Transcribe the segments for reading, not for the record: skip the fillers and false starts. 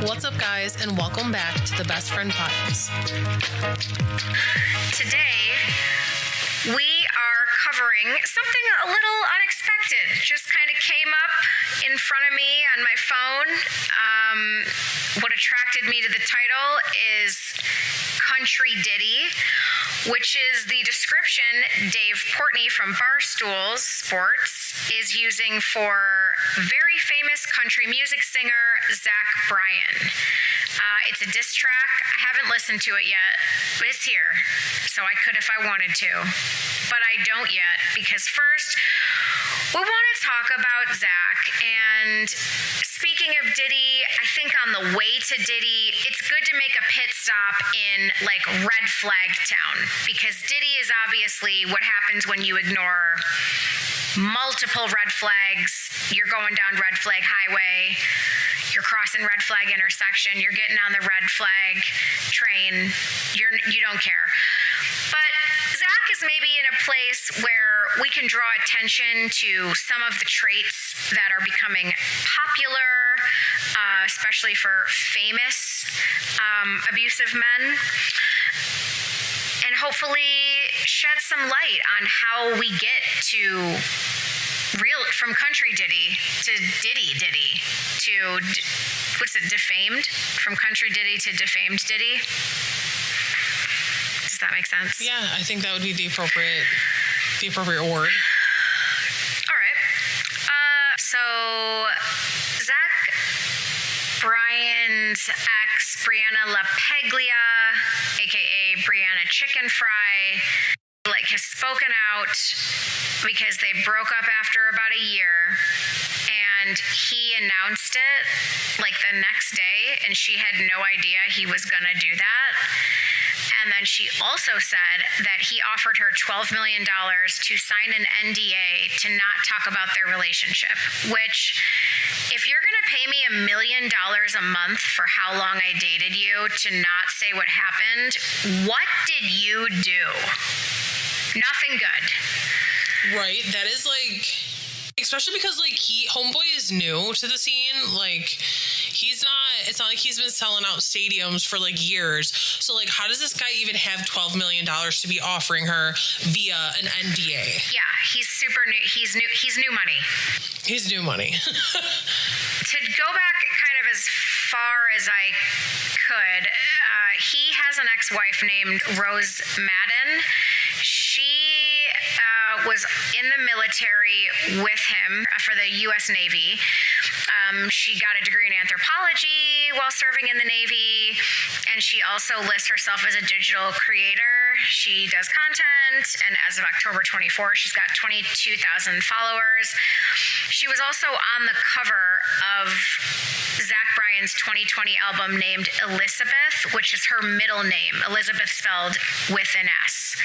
What's up, guys, and welcome back to the Best Friend Files. Today, we are covering something a little unexpected. Just kind of came up in front of me on my phone. What attracted me to the title is Country Diddy, which is the description Dave Portnoy from Barstool Sports is using for very famous country music singer Zach Bryan. It's a diss track. I haven't listened to it yet, but it's here, so I could if I wanted to. But I don't yet, because first, we want to talk about Zach. And speaking of Diddy, I think on the way to Diddy, it's good to make a pit stop in like red flag town, because Diddy is obviously what happens when you ignore multiple red flags. You're going down red flag highway, you're crossing red flag intersection, you're getting on the red flag train, you don't care. But Zach is maybe in a place where we can draw attention to some of the traits that are becoming popular, especially for famous abusive men, and hopefully shed some light on how we get to from country Diddy to Diddy to, what's it, defamed? From country Diddy to defamed Diddy? Does that make sense? Yeah, I think that would be the appropriate word. All right. So Zach Bryan's ex, Brianna aka Brianna Chickenfry, has spoken out because they broke up after about a year, and he announced it the next day, and she had no idea he was gonna do that. And then she also said that he offered her $12 million to sign an NDA to not talk about their relationship, which, if you're going to pay me $1 million a month for how long I dated you to not say what happened, what did you do? Nothing good. Right, that is especially because homeboy is new to the scene. It's not like he's been selling out stadiums for years. So how does this guy even have $12 million to be offering her via an NDA? Yeah, he's super new. He's new money. He's new money. To go back kind of as far as I could, he has an ex-wife named Rose Madden. She was in the military with him for the U.S. Navy. She got a degree in anthropology while serving in the Navy, and she also lists herself as a digital creator. She does content, and as of October 24, she's got 22,000 followers. She was also on the cover of Zach Bryan's 2020 album named Elizabeth, which is her middle name, Elizabeth spelled with an S.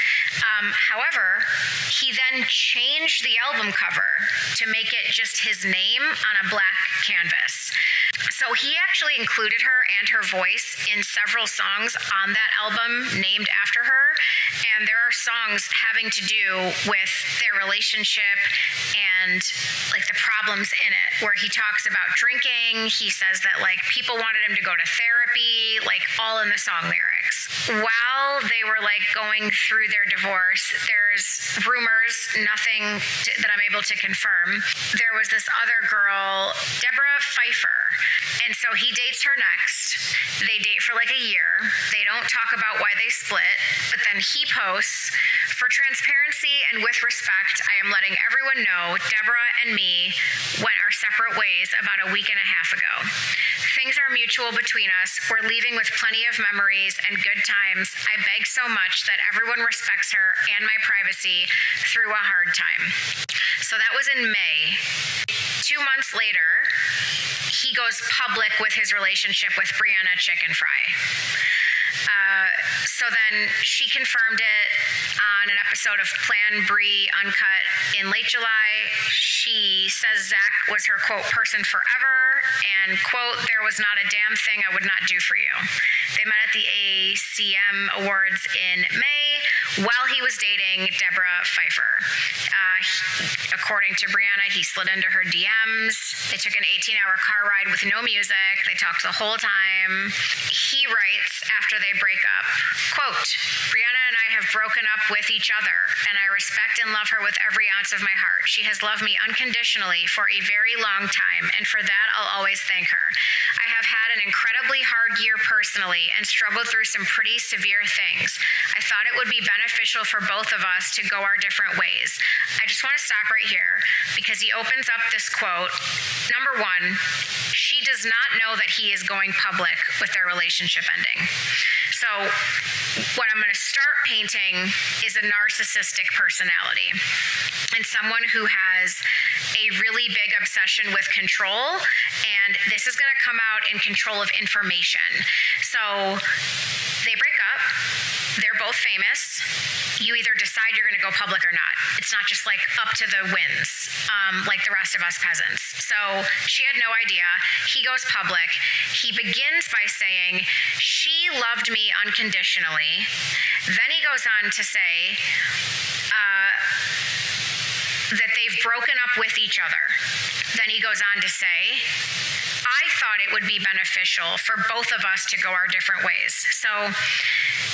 However, he then changed the album cover to make it just his name on a black canvas. So he actually included her and her voice in several songs on that album named after her. And there are songs having to do with their relationship and the problems in it, where he talks about drinking. He says that people wanted him to go to therapy, all in the song lyrics. While they were going through their divorce, there's rumors, nothing that I'm able to confirm. There was this other girl, Deborah Pfeiffer, and so he dates her next. They date for a year. They don't talk about why they split, but then he posts, "For transparency and with respect, I am letting everyone know Deborah and me went our separate ways about a week and a half ago. Things are mutual between us. We're leaving with plenty of memories and good times. I beg so much that everyone respects her and my privacy through a hard time." So that was in May. 2 months later, he goes public with his relationship with Brianna Chickenfry. So then she confirmed it on an episode of Plan Brie Uncut in late July. She says Zach was her, quote, person forever, and, quote, there was not a damn thing I would not do for you. They met at the ACM Awards in May, while he was dating Deborah Pfeiffer. According to Brianna, he slid into her DMs. They took an 18-hour car ride with no music. They talked the whole time. He writes after they break up, quote, Brianna and I have broken up with each other, and I respect and love her with every ounce of my heart. She has loved me unconditionally for a very long time, and for that, I'll always thank her. I have had an incredibly hard year personally and struggled through some pretty severe things. I thought it would be beneficial for both of us to go our different ways. I just want to stop right here because he opens up this quote. Number one, she does not know that he is going public with their relationship ending. So what I'm going to start painting is a narcissistic personality and someone who has a really big obsession with control, and this is going to come out in control of information. So they break up. They're both famous. You either decide you're going to go public or not. It's not just like up to the winds, like the rest of us peasants. So she had no idea. He goes public. He begins by saying, she loved me unconditionally. Then he goes on to say that they've broken up with each other. Then he goes on to say, I thought it would be beneficial for both of us to go our different ways. So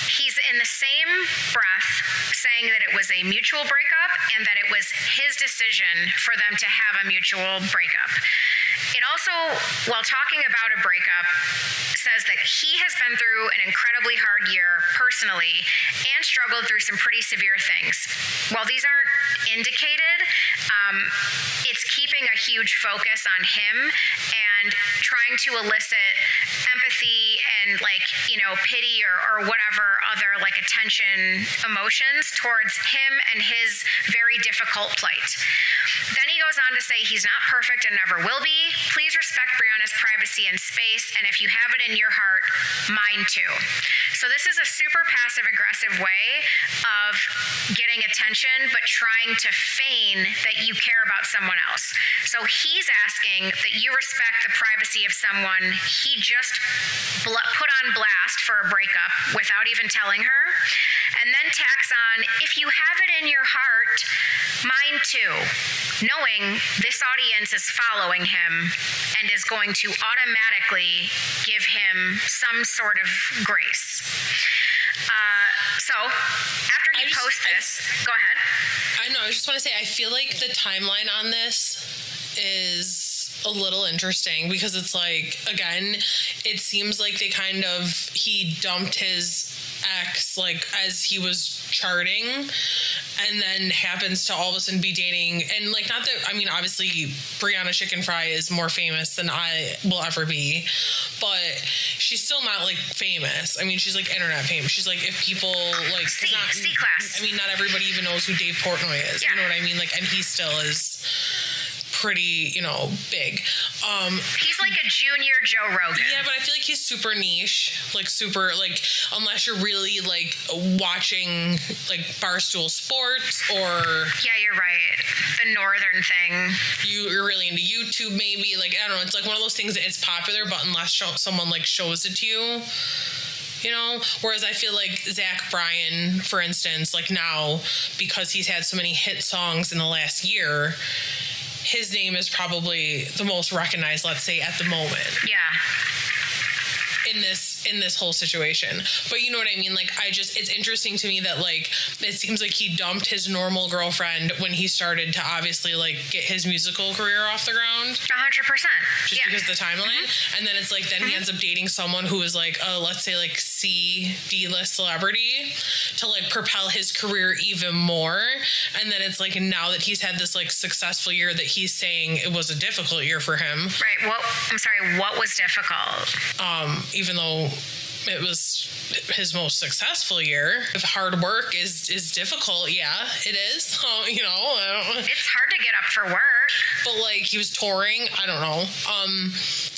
he's in the same breath saying that it was a mutual breakup and that it was his decision for them to have a mutual breakup. It also, while talking about a breakup, says that he has been through an incredibly hard year personally and struggled through some pretty severe things. While these aren't indicated, it's keeping a huge focus on him and trying to elicit empathy and pity or whatever other attention emotions towards him and his very difficult plight. Then he goes on to say he's not perfect and never will be. Please respect Brianna's privacy and space, and if you have it in your heart, mine too. So this is a super passive-aggressive way of getting attention, but trying to feign that you care about someone else. So he's asking that you respect the privacy of someone he just put on blast for a breakup without even telling her, and then tacks on, if you have it in your heart, mine too, knowing this audience is following him and is going to automatically give him some sort of grace. So after he posts this, go ahead. I know, I just want to say, I feel like the timeline on this is a little interesting because it's again, it seems like he dumped his ex as he was charting, and then happens to all of a sudden be dating, and not that, I mean, obviously Brianna Chickenfry is more famous than I will ever be, but she's still not famous. I mean, she's internet famous. She's if people C-class. I mean, not everybody even knows who Dave Portnoy is. Yeah. You know what I mean? And he still is pretty, big. He's like a junior Joe Rogan. Yeah, but I feel like he's super niche, super, unless you're really watching Barstool Sports or... Yeah, you're right. The Northern thing. You're really into YouTube maybe. I don't know. It's one of those things that it's popular, but unless someone shows it to you, whereas I feel Zach Bryan, for instance, now, because he's had so many hit songs in the last year, his name is probably the most recognized, let's say, at the moment. Yeah. In this whole situation. But you know what I mean? It's interesting to me that it seems like he dumped his normal girlfriend when he started to obviously get his musical career off the ground. 100%. Just because of the timeline. Mm-hmm. And then it's then he ends up dating someone who is let's say D-list celebrity to propel his career even more. And then it's now that he's had this successful year that he's saying it was a difficult year for him. Right. I'm sorry, what was difficult? Even though it was his most successful year. If hard work is difficult, yeah, it is. So, I don't know. It's hard to get up for work. But he was touring, I don't know.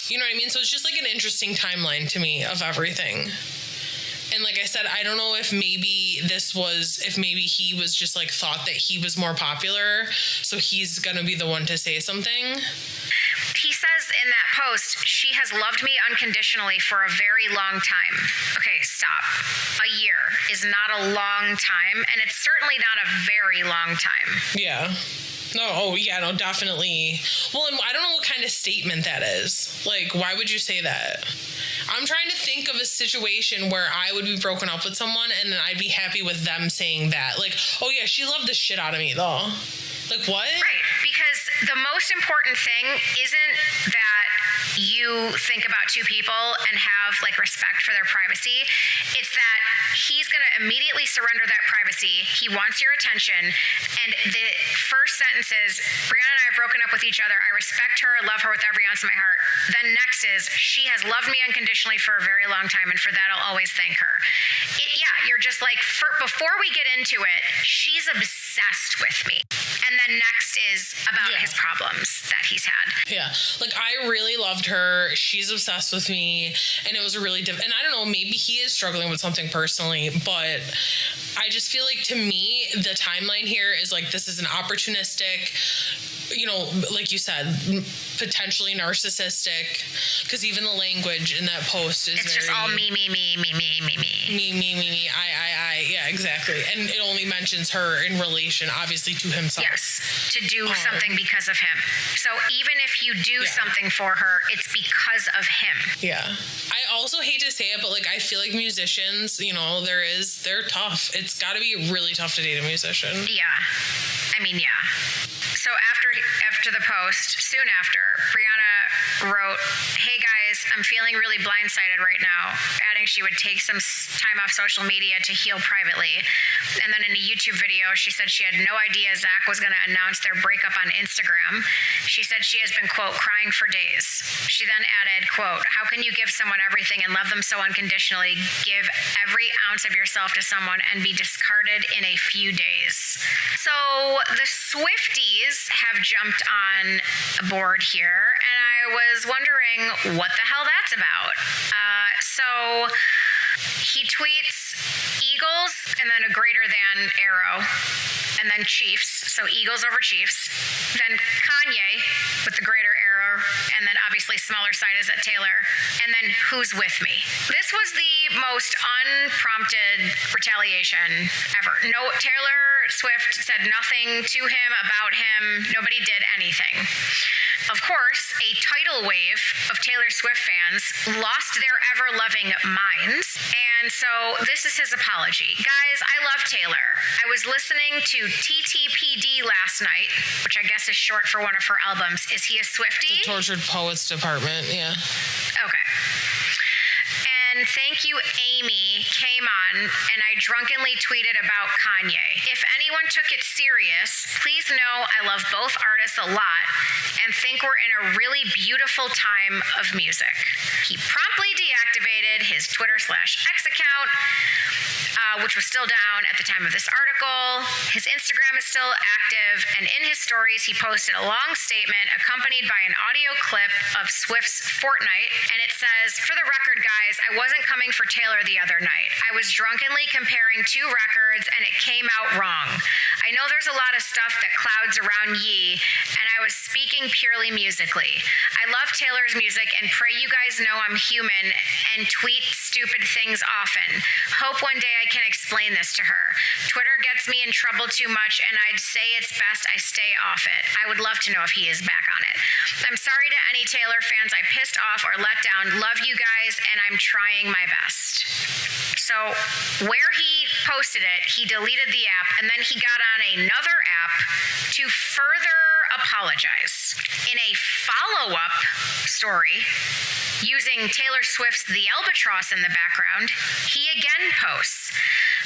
You know what I mean? So it's just an interesting timeline to me of everything. And like I said, I don't know if maybe he was just thought that he was more popular, so he's gonna be the one to say something. He says in that post, she has loved me unconditionally for a very long time. Okay, stop. A year is not a long time, and it's certainly not a very long time. Yeah. No, oh, yeah, no, definitely. Well, and I don't know what kind of statement that is. Like, why would you say that? I'm trying to think of a situation where I would be broken up with someone and then I'd be happy with them saying that. Like, oh, yeah, she loved the shit out of me, though. Like, what? Right, because the most important thing isn't that you think about two people and have, like, respect for their privacy. It's that he's going to immediately surrender that privacy. He wants your attention. And the first sentence is, Brianna and I have broken up with each other. I respect her, love her with every ounce of my heart. Then next is, she has loved me unconditionally for a very long time, and for that I'll always thank her. You're just like, before we get into it, she's obsessed with me. And then next is about his problems that he's had. Yeah. Like, I really loved her. She's obsessed with me. And it was a really and I don't know, maybe he is struggling with something personally, but I just feel like, to me, the timeline here is like, this is an opportunistic, you know, like you said, potentially narcissistic, because even the language in that post is it's just all me, I. Yeah, exactly. And it only mentions her in relation, obviously, to himself. Yes, to do something because of him. So even if you do something for her, it's because of him. Yeah. I also hate to say it, but, like, I feel like musicians, you know, they're tough. It's got to be really tough to date a musician. Yeah. I mean, yeah. So after the post, soon after, Brianna wrote, "Hey guys, I'm feeling really blindsided right now," adding she would take some time off social media to heal privately. And then in a YouTube video, she said she had no idea Zach was going to announce their breakup on Instagram. She said she has been, quote, crying for days. She then added, quote, "How can you give someone everything and love them so unconditionally, give every ounce of yourself to someone and be discarded in a few days?" So the Swifties have jumped on board here, and I was wondering what the hell that's about. So he tweets Eagles and then a greater than arrow, and then Chiefs. So Eagles over Chiefs. Then Kanye with the greater arrow, and then obviously smaller side is at Taylor. And then who's with me? This was the most unprompted retaliation ever. No, Taylor Swift said nothing to him, about him. Nobody did anything. Of course, a tidal wave of Taylor Swift fans lost their ever-loving minds. And so this is his apology. Guys, I love Taylor. I was listening to TTPD last night, which I guess is short for one of her albums. Is he a Swiftie? The Tortured Poets Department, yeah. Okay. And thank you, Amy, came on, and I drunkenly tweeted about Kanye. If anyone took it serious, please know I love both artists a lot and think we're in a really beautiful time of music. He promptly deactivated his Twitter/X account, which was still down at the time of this article. His Instagram is still active, and in his stories, he posted a long statement accompanied by an audio clip of Swift's Fortnite, and it says, "For the record, guys, I wasn't coming for Taylor the other night. I was drunkenly comparing two records, and it came out wrong. I know there's a lot of stuff that clouds around Ye, and I was speaking purely musically. I love Taylor's music and pray you guys know I'm human and tweet stupid things often. Hope one day I can explain this to her. Twitter gets me in trouble too much, and I'd say it's best I stay off it. I would love to know if he is back on it. I'm sorry to any Taylor fans I pissed off or let down. Love you guys, and I'm trying my best." So where he posted it, he deleted the app, and then he got on another app to further apologize. In a follow-up story, using Taylor Swift's The Albatross in the background, he again posts,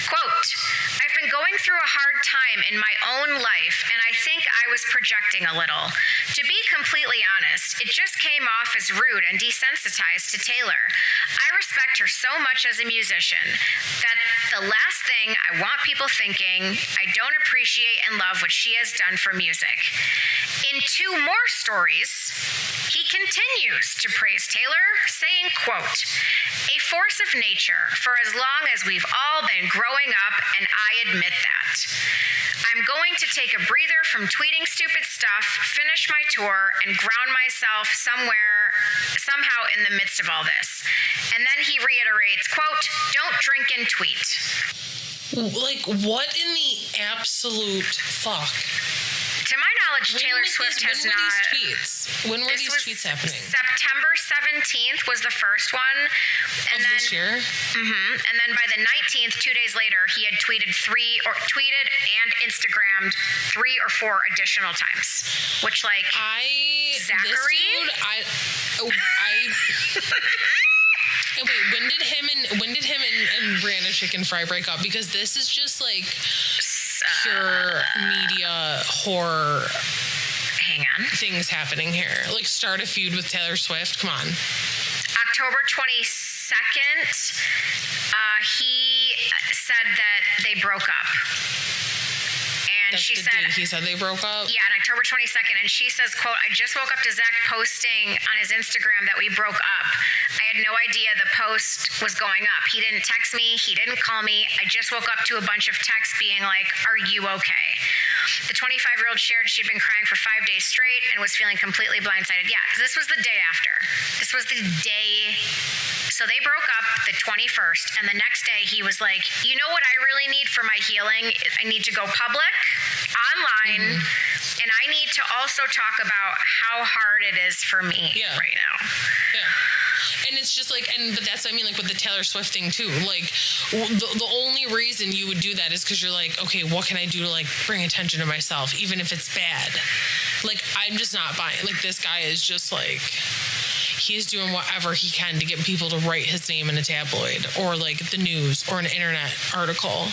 quote, "I've been going through a hard time in my own life, and I think I was projecting a little. To be completely honest, it just came off as rude and desensitized to Taylor. I respect her so much as a musician that the last thing I want people thinking, I don't appreciate and love what she has done for music." In two more stories, he continues to praise Taylor, saying, quote, "A force of nature for as long as we've all been growing up, and I admit that. I'm going to take a breather from tweeting stupid stuff, finish my tour, and ground myself somewhere somehow in the midst of all this. And then he reiterates, quote, "Don't drink and tweet." Like, what in the absolute fuck? To my knowledge, Taylor Swift has not. When were these tweets happening? September 17th was the first one. And then, this year? And then by the 19th, 2 days later, he had tweeted and Instagrammed 3 or 4 additional times. Which, like, Zachary? And wait, when did him and Brianna Chickenfry break up? Because this is just like pure media horror. Hang on. Things happening here. Like, start a feud with Taylor Swift. Come on. October 22nd, he said that they broke up. And That's she the said, day he said they broke up? Yeah, on October 22nd. And she says, quote, "I just woke up to Zach posting on his Instagram that we broke up. I had no idea the post was going up. He didn't text me. He didn't call me. I just woke up to a bunch of texts being like, 'Are you okay?' The 25-year-old shared she'd been crying for 5 days straight and was feeling completely blindsided." Yeah, because this was the day after. This was the day. So they broke up the 21st, and the next day he was like, "You know what I really need for my healing? I need to go public, online, and I need to also talk about how hard it is for me right now." Yeah. And it's just like, but that's what I mean, like with the Taylor Swift thing too. Like, the only reason you would do that is because you're like, okay, what can I do to like bring attention to myself, even if it's bad? Like, I'm just not buying. Like, this guy is just like, he's doing whatever he can to get people to write his name in a tabloid or like the news or an internet article.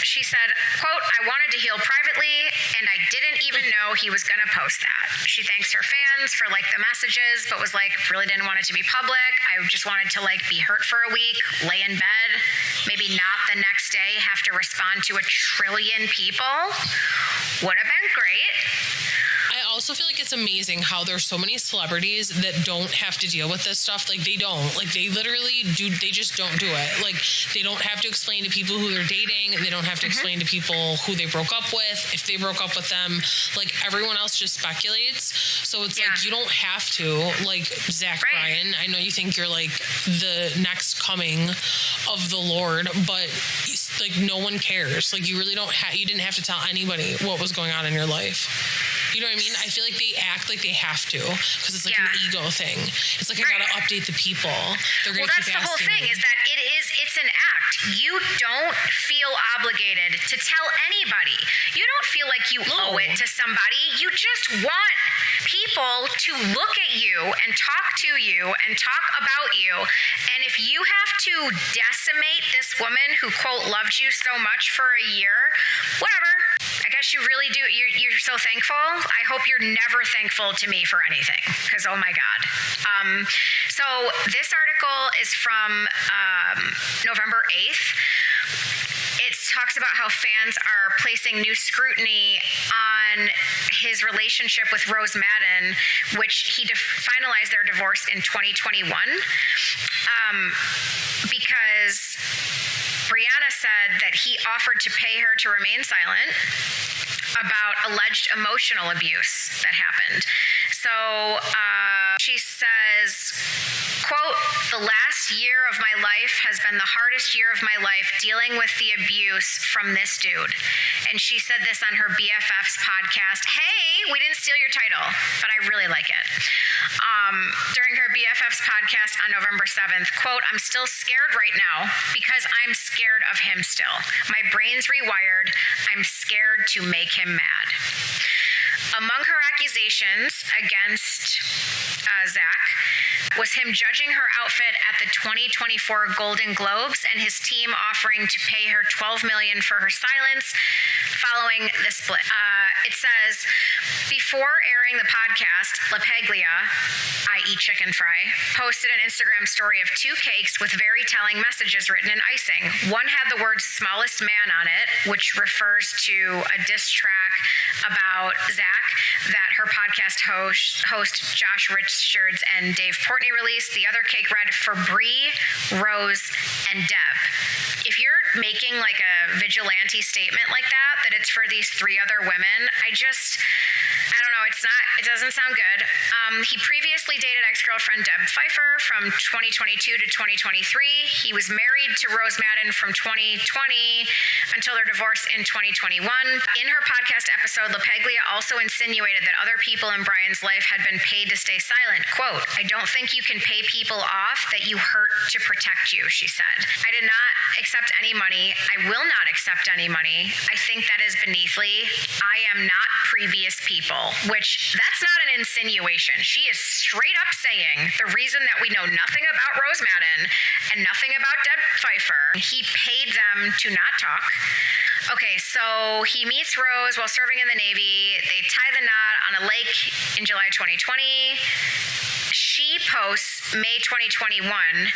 She said, quote, "I wanted to heal privately, and I didn't even know he was going to post that." She thanks her fans for like the messages, but was like, really didn't want it to be public. I just wanted to like be hurt for a week, lay in bed, maybe not the next day have to respond to 1 trillion people. Would have been great. I also feel like it's amazing how there's so many celebrities that don't have to deal with this stuff. Like, they don't. Like, they literally do. They just don't do it. Like, they don't have to explain to people who they're dating. They don't have to explain to people who they broke up with, if they broke up with them. Like, everyone else just speculates. So it's like, you don't have to. Like, Zach Bryan, I know you think you're like the next coming of the Lord, but like, no one cares. Like, you really don't you didn't have to tell anybody what was going on in your life. You know what I mean? I feel like they act like they have to because it's like an ego thing. It's like, I gotta update the people. They're gonna keep asking. Well, that's the whole thing, is that it's an act. You don't feel obligated to tell anybody. You don't feel like you owe it to somebody. You just want people to look at you and talk to you and talk about you. And if you have to decimate this woman who, quote, loved you so much for a year, whatever. I guess you really do. You're so thankful. I hope you're never thankful to me for anything, because oh my God. So this article is from November 8th. It talks about how fans are placing new scrutiny on his relationship with Rose Madden, which he finalized their divorce in 2021, because Brianna said that he offered to pay her to remain silent about alleged emotional abuse that happened. So she says, quote, "The last year of my life has been the hardest year of my life dealing with the abuse from this dude." And she said this on her BFF's podcast. Hey, we didn't steal your title, but I really like it. During her BFF's podcast on November 7th, quote, "I'm still scared right now because I'm scared of him still. My brain's rewired. I'm scared to make him mad." Among her accusations against Zach was him judging her outfit at the 2024 Golden Globes and his team offering to pay her $12 million for her silence following the split. It says, before airing the podcast, LaPaglia, i.e. Chickenfry, posted an Instagram story of 2 cakes with very telling messages written in icing. One had the words "smallest man" on it, which refers to a diss track about Zach that her podcast host Josh Richards and Dave Portnoy released. The other cake read, "For Bree, Rose, and Deb." If you're making like a vigilante statement like that it's for these 3 other women, I don't know, it's it doesn't sound good. He previously dated ex-girlfriend Deb Pfeiffer from 2022 to 2023. He was married to Rose Madden from 2020 until their divorce in 2021. In her podcast episode, LaPaglia also insinuated that other people in Brian's life had been paid to stay silent. Quote, "I don't think you can pay people off that you hurt to protect you," she said. "I did not accept any money. I will not accept any money. I think that is beneathly. I am not previous people," which that's not an insinuation. She is straight up saying the reason that we know nothing about Rose Madden and nothing about Deb Pfeiffer, he paid them to not talk. Okay, so he meets Rose while serving in the Navy. They tie the knot on a lake in July 2020. She posts May 2021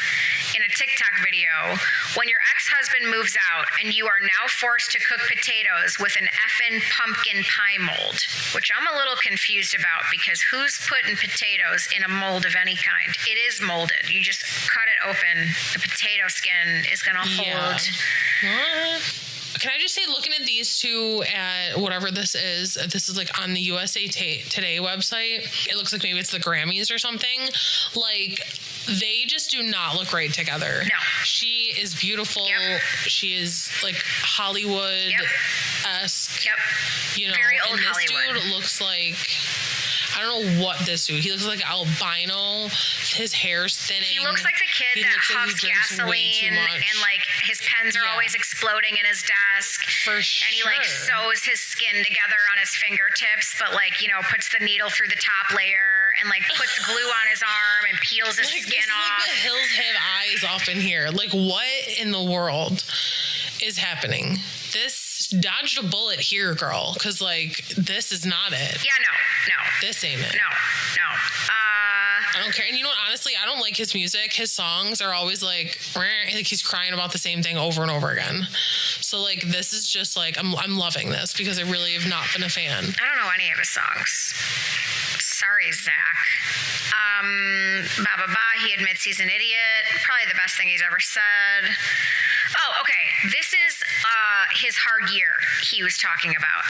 in a TikTok video, "When your ex-husband moves out and you are now forced to cook potatoes with an effin' pumpkin pie mold," which I'm a little confused about because who's putting potatoes in a mold of any kind? It is molded. You just cut it open. The potato skin is going to hold. What? Can I just say, looking at these two at whatever this is like on the USA Today website. It looks like maybe it's the Grammys or something. Like, they just do not look right together. No. She is beautiful. Yep. She is like Hollywood-esque. Yep. You know, very old and this Hollywood. Dude looks like, I don't know what this dude. He looks like albino. His hair's thinning. He looks like the kid that huffs gasoline and like his pens are always exploding in his desk. For sure. And he like sews his skin together on his fingertips, but like, you know, puts the needle through the top layer and like puts glue on his arm and peels his skin off. Like the hills have eyes off in here. Like, what in the world is happening? This dodged a bullet here, girl, because like this is not it. Yeah, no. This ain't it. No. I don't care. And you know what? Honestly, I don't like his music. His songs are always like he's crying about the same thing over and over again. So like this is just like I'm loving this because I really have not been a fan. I don't know any of his songs. Sorry, Zach. He admits he's an idiot. Probably the best thing he's ever said. Oh, okay. This is his hard year he was talking about.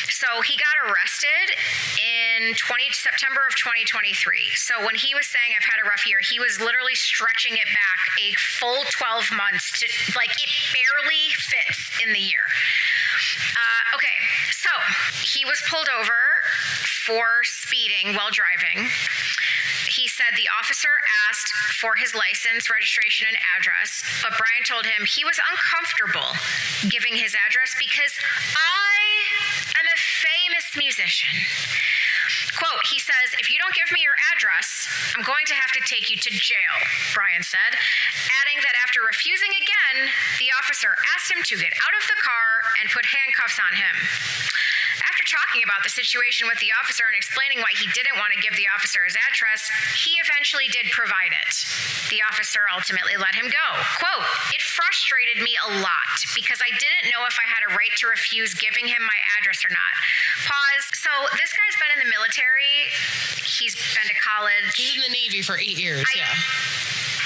So he got arrested in September of 2023. So when he was saying I've had a rough year, he was literally stretching it back a full 12 months to like it barely fits in the year. Okay, so he was pulled over for speeding while driving. He said the officer asked for his license, registration, and address, but Brian told him he was uncomfortable giving his address because I am a famous musician. Quote, he says, "If you don't give me your address, I'm going to have to take you to jail," Brian said, adding that after refusing again, the officer asked him to get out of the car and put handcuffs on him. After talking about the situation with the officer and explaining why he didn't want to give the officer his address, he eventually did provide it. The officer ultimately let him go. Quote, "It frustrated me a lot because I didn't know if I had a right to refuse giving him my address or not." Pause. So this guy's been in the military. He's been to college. He's in the Navy for 8 years.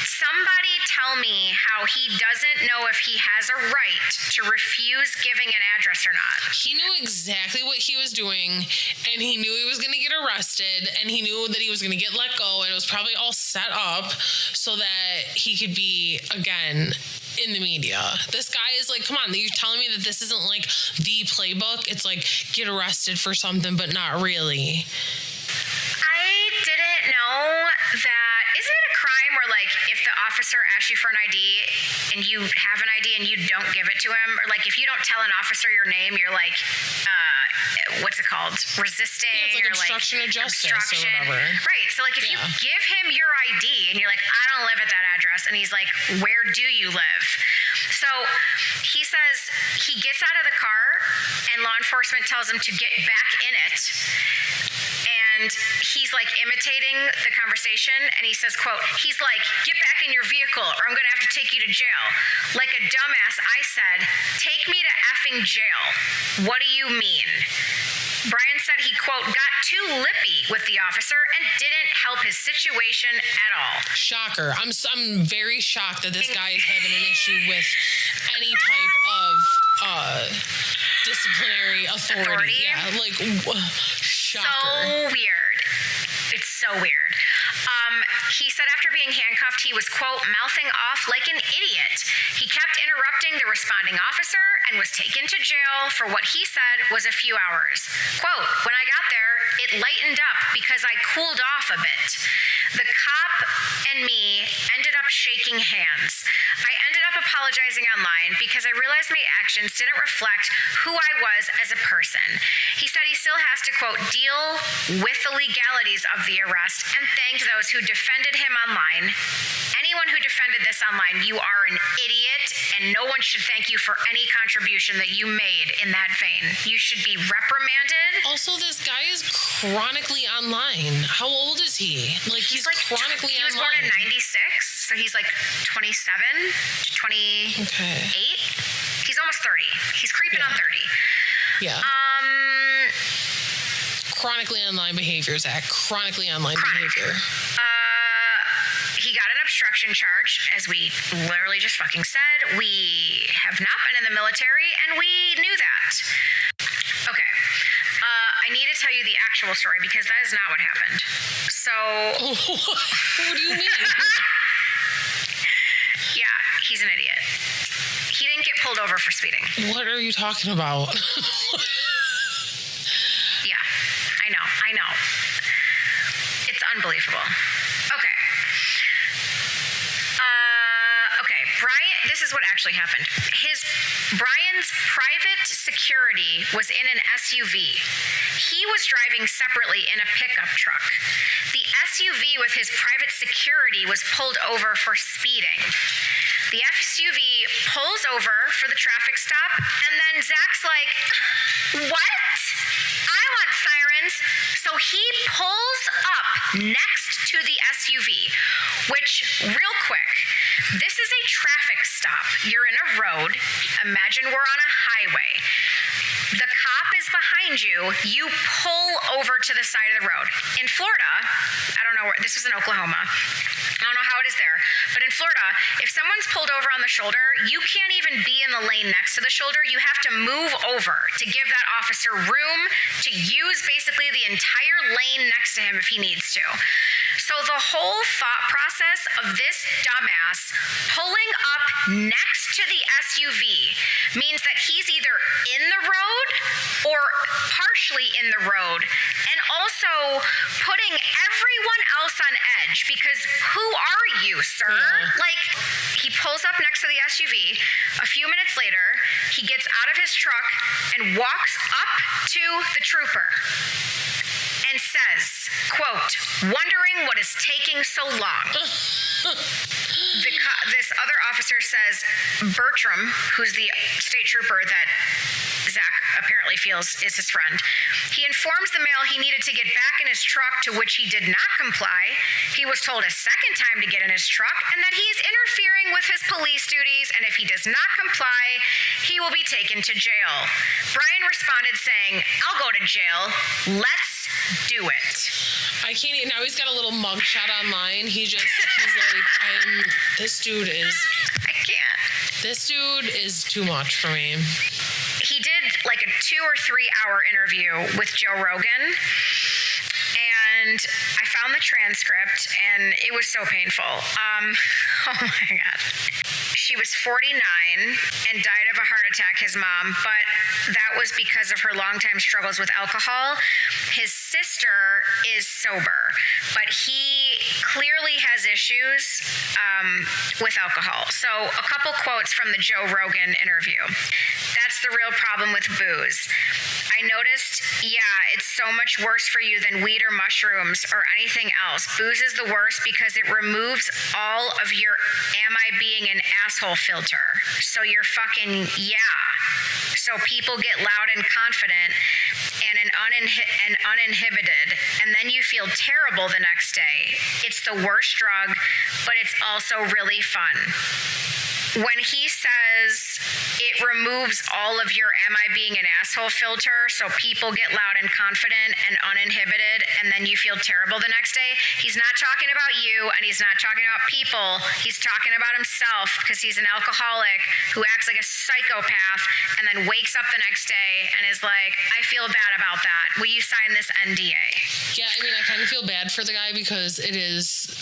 Somebody tell me how he doesn't know if he has a right to refuse giving an address or not. He knew exactly what he was doing, and he knew he was going to get arrested, and he knew that he was going to get let go, and it was probably all set up so that he could be, again, in the media. This guy is like, come on, you're telling me that this isn't like the playbook? It's like, get arrested for something, but not really. I didn't know that. Isn't it a crime where, like, if the officer asks you for an ID and you have an ID and you don't give it to him, or like if you don't tell an officer your name, you're like, what's it called? Resisting. Yeah, it's like obstruction of justice or whatever. Right. So like if you give him your ID and you're like, I don't live at that address, and he's like, where do you live? So he says he gets out of the car and law enforcement tells him to get back in it. And he's like imitating the conversation, and he says, quote, he's like, "Get back in your vehicle or I'm going to have to take you to jail." Like a dumbass, I said, "Take me to effing jail. What do you mean?" Brian said he, quote, got too lippy with the officer and didn't help his situation at all. Shocker. I'm very shocked that this guy is having an issue with any type of disciplinary authority. Yeah, like Shocker. so weird. It's so weird. He said after being handcuffed, he was, quote, mouthing off like an idiot. He kept interrupting the responding officer and was taken to jail for what he said was a few hours. Quote, when I got there, it lightened up because I cooled off a bit. The cop and me ended up shaking hands. I ended up apologizing online because I realized my actions didn't reflect who I was as a person. He said he still has to, quote, deal with the legalities of the arrest and thanked those who defended him online. Anyone who defended this online, you are an idiot, and no one should thank you for any contribution that you made in that vein. You should be reprimanded. Also, this guy is chronically online. How old is he? Like, he's like chronically online. He was born in 96, so he's like 27 to 28. Okay. He's almost 30. He's creeping on 30. Yeah. Chronically online behavior, Zach. Chronically online behavior. He got an obstruction charge, as we literally just fucking said. We have not been in the military, and we knew that. Okay. I need to tell you the actual story because that is not what happened. So... What do you mean? Yeah, he's an idiot. He didn't get pulled over for speeding. What are you talking about? Yeah, I know. It's unbelievable. Okay. Okay, Brian, this is what actually happened. Brian's private security was in an SUV. He was driving separately in a pickup truck. The SUV with his private security was pulled over for speeding. The SUV pulls over for the traffic stop, and then Zach's like, what? I want sirens. So he pulls up next to the SUV, which, real quick, this is a traffic stop. You're in a road. Imagine we're on a highway. The cop is behind you. You pull over to the side of the road. In Florida, I don't know where, this was in Oklahoma. I don't know how it is there, but in Florida, if someone's pulled over on the shoulder, you can't even be in the lane next to the shoulder. You have to move over to give that officer room to use basically the entire lane next to him if he needs to. So the whole thought process of this dumbass pulling up next to the SUV means that he's either in the road or partially in the road, and also putting everyone else on edge because who are you, sir? Yeah. Like, he pulls up next to the SUV. A few minutes later, he gets out of his truck and walks up to the trooper and says, quote, wondering what is taking so long. This other officer says, Bertram, who's the state trooper that Zach apparently feels is his friend, he informs the male he needed to get back in his truck, to which he did not comply. He was told a second time to get in his truck and that he is interfering with his police duties, and if he does not comply, he will be taken to jail. Brian responded saying, I'll go to jail. Let's do it. I can't even, now he's got a little mugshot online. He's like, this dude is too much for me. He did like a 2 or 3 hour interview with Joe Rogan, and I found the transcript, and it was so painful. Oh my God. She was 49 and died of a heart attack, his mom, but that was because of her longtime struggles with alcohol. His sister is sober, but he clearly has issues with alcohol. So a couple quotes from the Joe Rogan interview. That's the real problem with booze. I noticed, it's so much worse for you than weed or mushrooms or anything else. Booze is the worst because it removes all of your am I being an asshole filter. So you're fucking, So people get loud and confident and uninhibited, and then you feel terrible the next day. It's the worst drug, but it's also really fun. when he says it removes all of your am I being an asshole filter, so people get loud and confident and uninhibited, and then you feel terrible the next day, he's not talking about you, and he's not talking about people. He's talking about himself, because he's an alcoholic who acts like a psychopath and then wakes up the next day and is like, I feel bad about that. Will you sign this NDA? Yeah, I mean, I kind of feel bad for the guy, because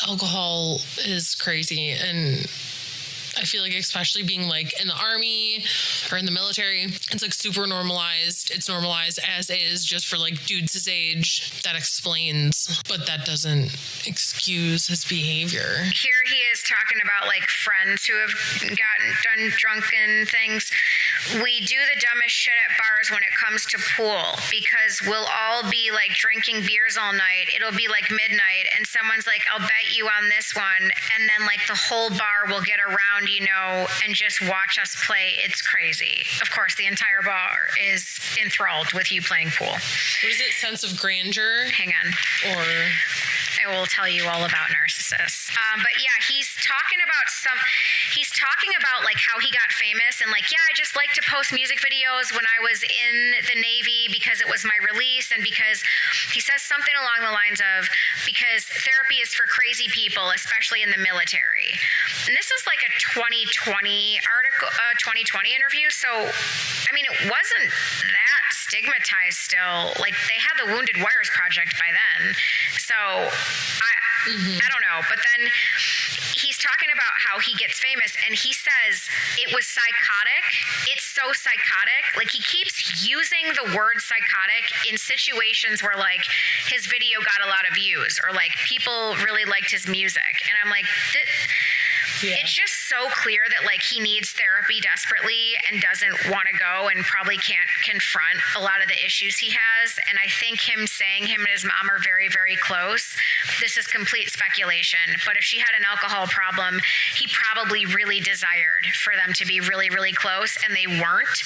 alcohol is crazy, and I feel like, especially being like in the army or in the military, it's like super normalized. It's normalized as is, just for like dudes his age. That explains, but that doesn't excuse his behavior. Here he is talking about like friends who have done drunken things. We do the dumbest shit at bars when it comes to pool, because we'll all be like drinking beers all night. It'll be like midnight, and someone's like, I'll bet you on this one. And then like the whole bar will get around, and just watch us play. It's crazy. Of course, the entire bar is enthralled with you playing pool. What is it? Sense of grandeur? Hang on. Or... I will tell you all about narcissists. But yeah, he's talking about like how he got famous, and like, yeah, I just like to post music videos when I was in the Navy because it was my release, and because he says something along the lines of, because therapy is for crazy people, especially in the military. And this is like a 2020 article, 2020 interview. So, I mean, it wasn't that stigmatized still. Like, they had the Wounded Warriors Project by then. So I don't know. But then he's talking about how he gets famous, and he says it was psychotic. It's so psychotic. Like, he keeps using the word psychotic in situations where like his video got a lot of views, or like people really liked his music. And I'm like, it's just so clear that like he needs therapy desperately and doesn't want to go, and probably can't confront a lot of the issues he has. And I think him saying him and his mom are very, very close. This is complete speculation, but if she had an alcohol problem, he probably really desired for them to be really, really close, and they weren't.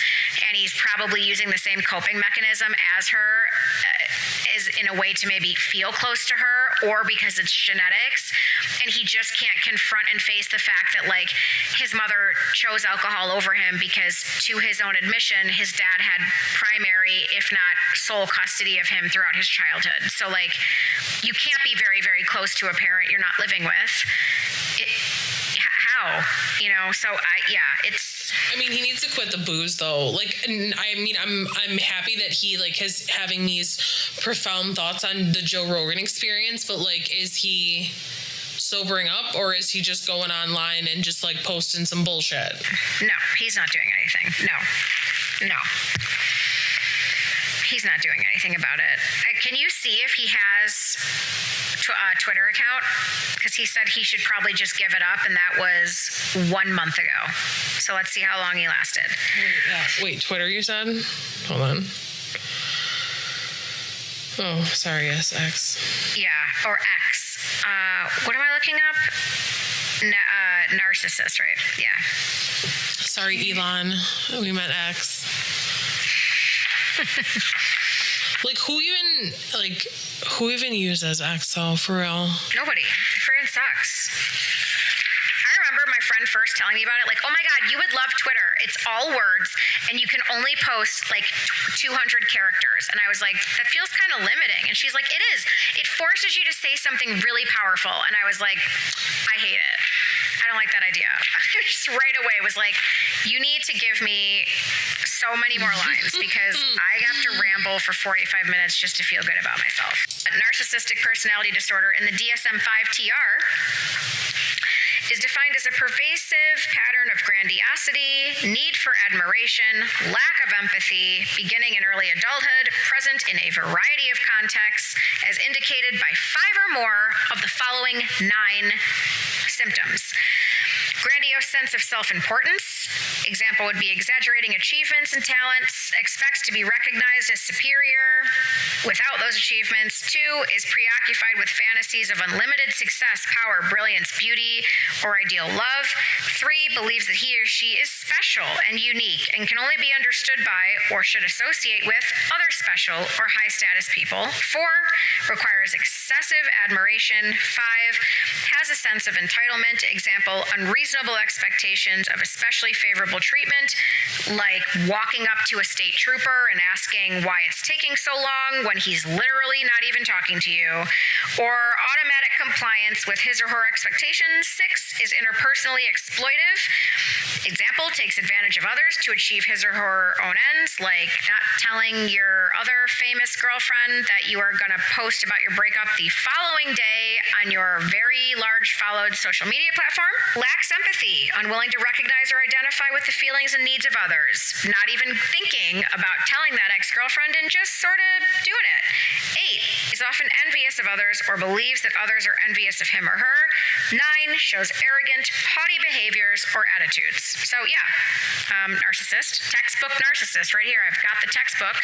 And he's probably using the same coping mechanism as her, is in a way to maybe feel close to her, or because it's genetics. And he just can't confront and face the fact that like his mother chose alcohol over him, because to his own admission, his dad had primary, if not sole custody of him throughout his childhood. So like, you can't be very, very close to a parent you're not living with. How? So I mean, he needs to quit the booze, though. Like, I mean, I'm happy that he like is having these profound thoughts on the Joe Rogan experience, but like, is he sobering up, or is he just going online and just like posting some bullshit? No, he's not doing anything. No. He's not doing anything about it. Can you see if he has a Twitter account? Because he said he should probably just give it up, and that was 1 month ago. So let's see how long he lasted. Wait, Twitter, you said? Hold on. Oh, sorry, yes, X. Yeah, or X. What am I looking up? Narcissist, right? Yeah. Sorry, Elon. We meant X. Who even uses X though, for real? Nobody. It freaking sucks. I remember my friend first telling me about it, like, oh my God, you would love Twitter. It's all words, and you can only post like 200 characters. And I was like, that feels kind of limiting. And she's like, it is. It forces you to say something really powerful. And I was like, I hate it. I don't like that idea. I just right away was like, you need to give me so many more lines, because I have to ramble for 45 minutes just to feel good about myself. Narcissistic personality disorder in the DSM-5-TR is defined as a pervasive pattern of grandiosity, need for admiration, lack of empathy, beginning in early adulthood, present in a variety of contexts, as indicated by 5 or more of the following 9 symptoms: grandiose sense of self-importance, Example would be exaggerating achievements and talents, expects to be recognized as superior without those achievements. 2 is preoccupied with fantasies of unlimited success, power, brilliance, beauty, or ideal love. 3 believes that he or she is special and unique and can only be understood by or should associate with other special or high status people. 4 requires excessive admiration. 5 has a sense of entitlement. Example, unreasonable expectations of especially favorable treatment, like walking up to a state trooper and asking why it's taking so long when he's literally not even talking to you, or automatic compliance with his or her expectations. 6 is interpersonally exploitive. Example, takes advantage of others to achieve his or her own ends, like not telling your other famous girlfriend that you are going to post about your breakup the following day on your very large followed social media platform. Lacks empathy, unwilling to recognize or identify with the feelings and needs of others, not even thinking about telling that ex-girlfriend and just sort of doing it. 8 is often envious of others or believes that others are envious of him or her. 9 shows arrogant, haughty behaviors or attitudes. So yeah, narcissist, textbook narcissist right here. I've got the textbook,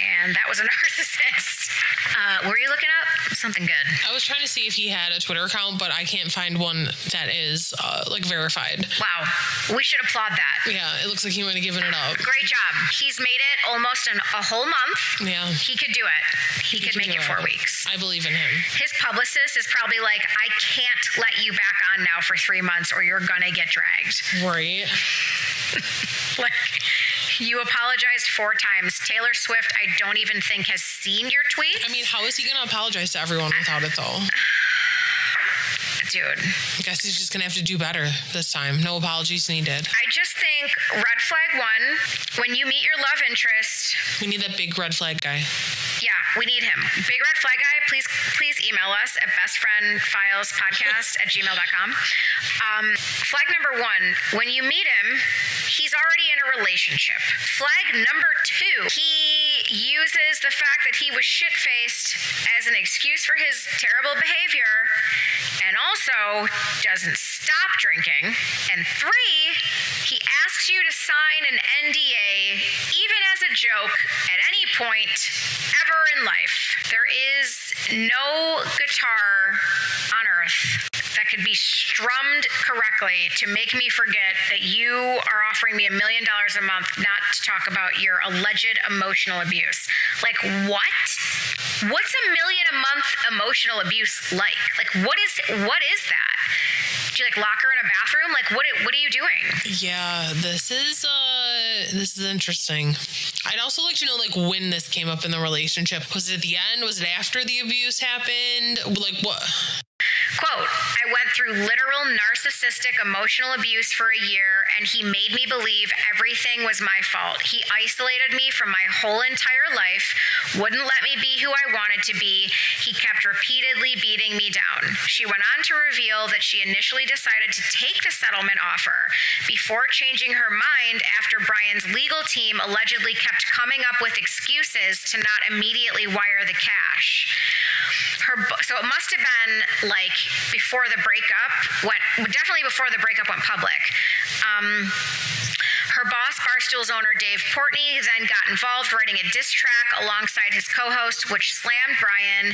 and that was a narcissist. Were you looking up something good? I was trying to see if he had a Twitter account, but I can't find one that is verified. Wow, we should applaud that. Yeah, it looks like he might have given it up. Great job. He's made it almost a whole month. Yeah. He could do it. He could make it 4 weeks. I believe in him. His publicist is probably like, I can't let you back on now for 3 months or you're gonna get dragged. Right. Like, you apologized 4 times. Taylor Swift, I don't even think has seen your tweets. I mean, how is he going to apologize to everyone without it, though? Dude. I guess he's just going to have to do better this time. No apologies needed. I just think red flag 1, when you meet your love interest. We need that big red flag guy. Yeah, we need him. Big red flag guy, please email us at bestfriendfilespodcast@gmail.com. Flag number 1, when you meet him, he's already in a relationship. Flag number 2, he uses the fact that he was shit-faced as an excuse for his terrible behavior and also doesn't stop drinking. And 3, he asks you to sign an NDA, even as a joke, at any point ever in life. There is no guitar on earth that could be strummed correctly to make me forget that you are offering me $1 million a month not to talk about your alleged emotional abuse. Like, what? What's $1 million a month emotional abuse like? Like, what is that? Do you lock her in a bathroom? Like, what are you doing? Yeah, this is interesting. I'd also like to know when this came up in the relationship. Was it at the end? Was it after the abuse happened? What? Quote, I went through literal narcissistic emotional abuse for a year, and he made me believe everything was my fault. He isolated me from my whole entire life, wouldn't let me be who I wanted to be. He kept repeatedly beating me down. She went on to reveal that she initially decided to take the settlement offer before changing her mind after Brian's legal team allegedly kept coming up with excuses to not immediately wire the cash. So it must have been before the breakup went public. Her boss, Barstool's owner Dave Portnoy, then got involved writing a diss track alongside his co-host, which slammed Brian.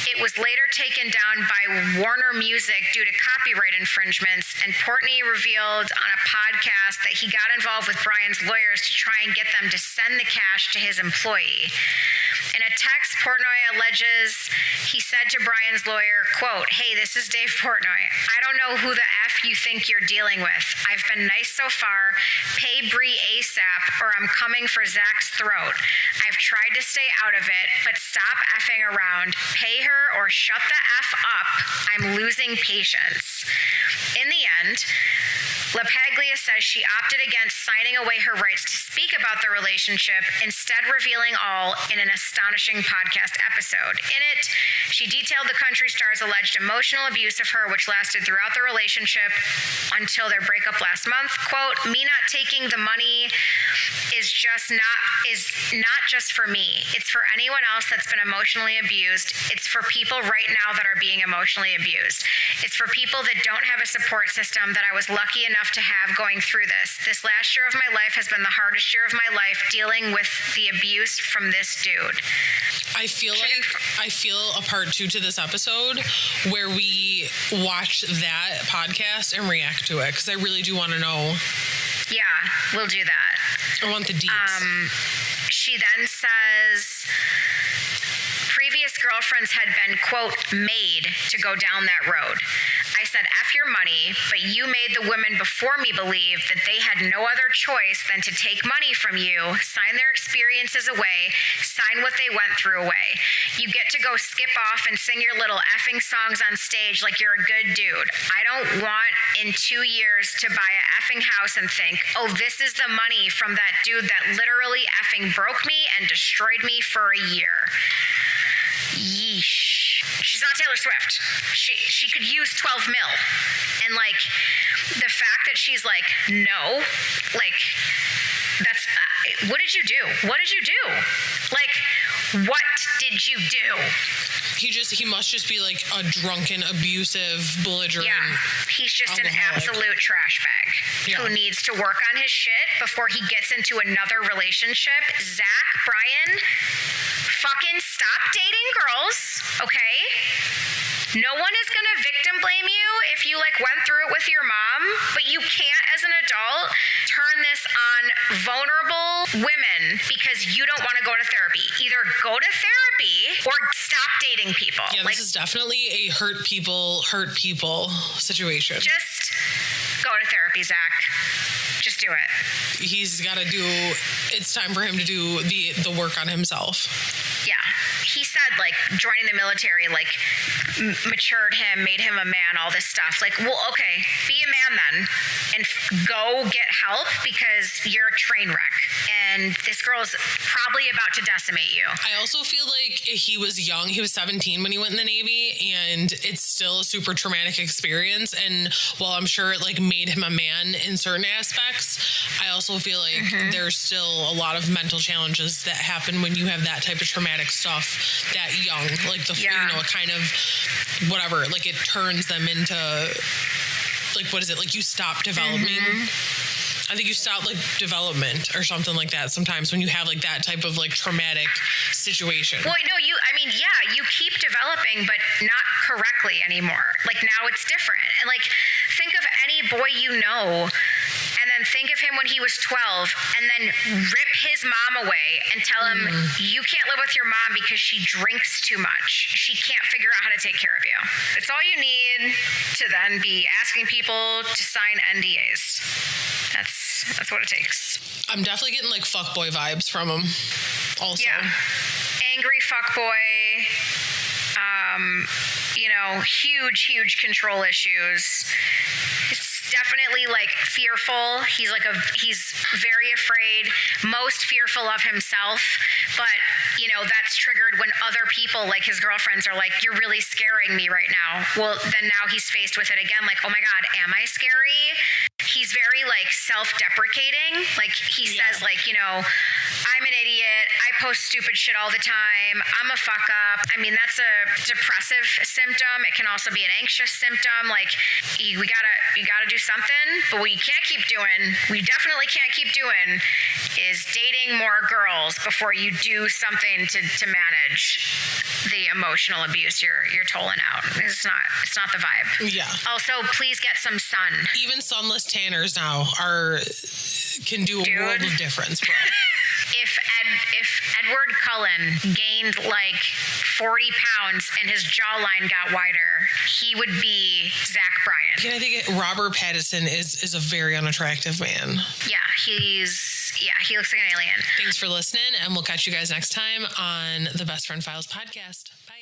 It was later taken down by Warner Music due to copyright infringements, and Portnoy revealed on a podcast that he got involved with Brian's lawyers to try and get them to send the cash to his employee. In a text, Portnoy alleges he said to Brian's lawyer, quote, hey, this is Dave Portnoy. I don't know who the F you think you're dealing with. I've been nice so far. Pay Bree ASAP or I'm coming for Zach's throat. I've tried to stay out of it, but stop effing around. Pay her or shut the F up. I'm losing patience. In the end, LaPaglia says she opted against signing away her rights to speak about the relationship, instead revealing all in an astonishing podcast episode. In it, she detailed the country star's alleged emotional abuse of her, which lasted throughout the relationship until their breakup last month. Quote, me not taking the money is not just for me. It's for anyone else that's been emotionally abused. It's for people right now that are being emotionally abused. It's for people that don't have a support system that I was lucky enough to have go going through this. This last year of my life has been the hardest year of my life dealing with the abuse from this dude. I feel a part 2 to this episode where we watch that podcast and react to it, because I really do want to know. Yeah, we'll do that. I want the deets. She then says, previous girlfriends had been, quote, made to go down that road. I said, F your money, but you made the women before me believe that they had no other choice than to take money from you, sign their experiences away, sign what they went through away. You get to go skip off and sing your little effing songs on stage like you're a good dude. I don't want in 2 years to buy a effing house and think, oh, this is the money from that dude that literally effing broke me and destroyed me for a year. Yeesh. She's not Taylor Swift. She could use 12 mil. And like the fact that she's like, no, like that's, what did you do? What did you do? Like, what did you do? He must just be like a drunken, abusive, belligerent. Yeah, he's just alcoholic. An absolute trash bag who needs to work on his shit before he gets into another relationship. Zach Bryan, fucking stop dating girls, okay? No one is gonna victim blame you if you like went through it with your mom, but you can't as an adult turn this on vulnerable women because you don't want to go to therapy. Either go to therapy or stop dating people. Yeah, this is definitely a hurt people situation. Just go to therapy, Zach. Just do it. He's got to do, it's time for him to do the work on himself. Yeah. He said, like, joining the military, like, matured him, made him a man, all this stuff. Like, well, okay, be a man then and go get help because you're a train wreck. And this girl's probably about to decimate you. I also feel like he was young. He was 17 when he went in the Navy, and it's still a super traumatic experience. And while I'm sure it, like, made him a man in certain aspects, I also feel like there's still a lot of mental challenges that happen when you have that type of traumatic stuff that young, like the, you know, it kind of, whatever, like it turns them into, like, what is it? Like you stop developing. I think you stop like development or something like that sometimes when you have like that type of like traumatic situation. Well, no, you keep developing, but not correctly anymore. Like now it's different. And like, think of any boy you know, and then think of him when he was 12, and then rip his mom away and tell him, you can't live with your mom because she drinks too much. She can't figure out how to take care of you. It's all you need to then be asking people to sign NDAs. That's what it takes. I'm definitely getting like fuckboy vibes from him also. Yeah. Angry fuckboy. You know, huge control issues. It's definitely like fearful. He's very afraid, most fearful of himself. But, you know, that's triggered when other people, like his girlfriends, are like, you're really scaring me right now. Well, then now he's faced with it again. Like, oh my God, am I scary? He's very like self-deprecating. Like he says like, you know, I'm an idiot. I post stupid shit all the time. I'm a fuck up. I mean, that's a depressive symptom. It can also be an anxious symptom. Like we gotta do something, but what you can't keep doing, we definitely can't keep doing, is dating more girls before you do something to manage the emotional abuse you're tolling out. It's not the vibe. Yeah. Also, please get some sun. Even sunless tanners now can do a world of difference, bro. If Edward Cullen gained like 40 pounds and his jawline got wider, he would be Zach Bryan. Yeah, I think Robert Pattinson is a very unattractive man. Yeah, he looks like an alien. Thanks for listening, and we'll catch you guys next time on the Best Friend Files podcast. Bye.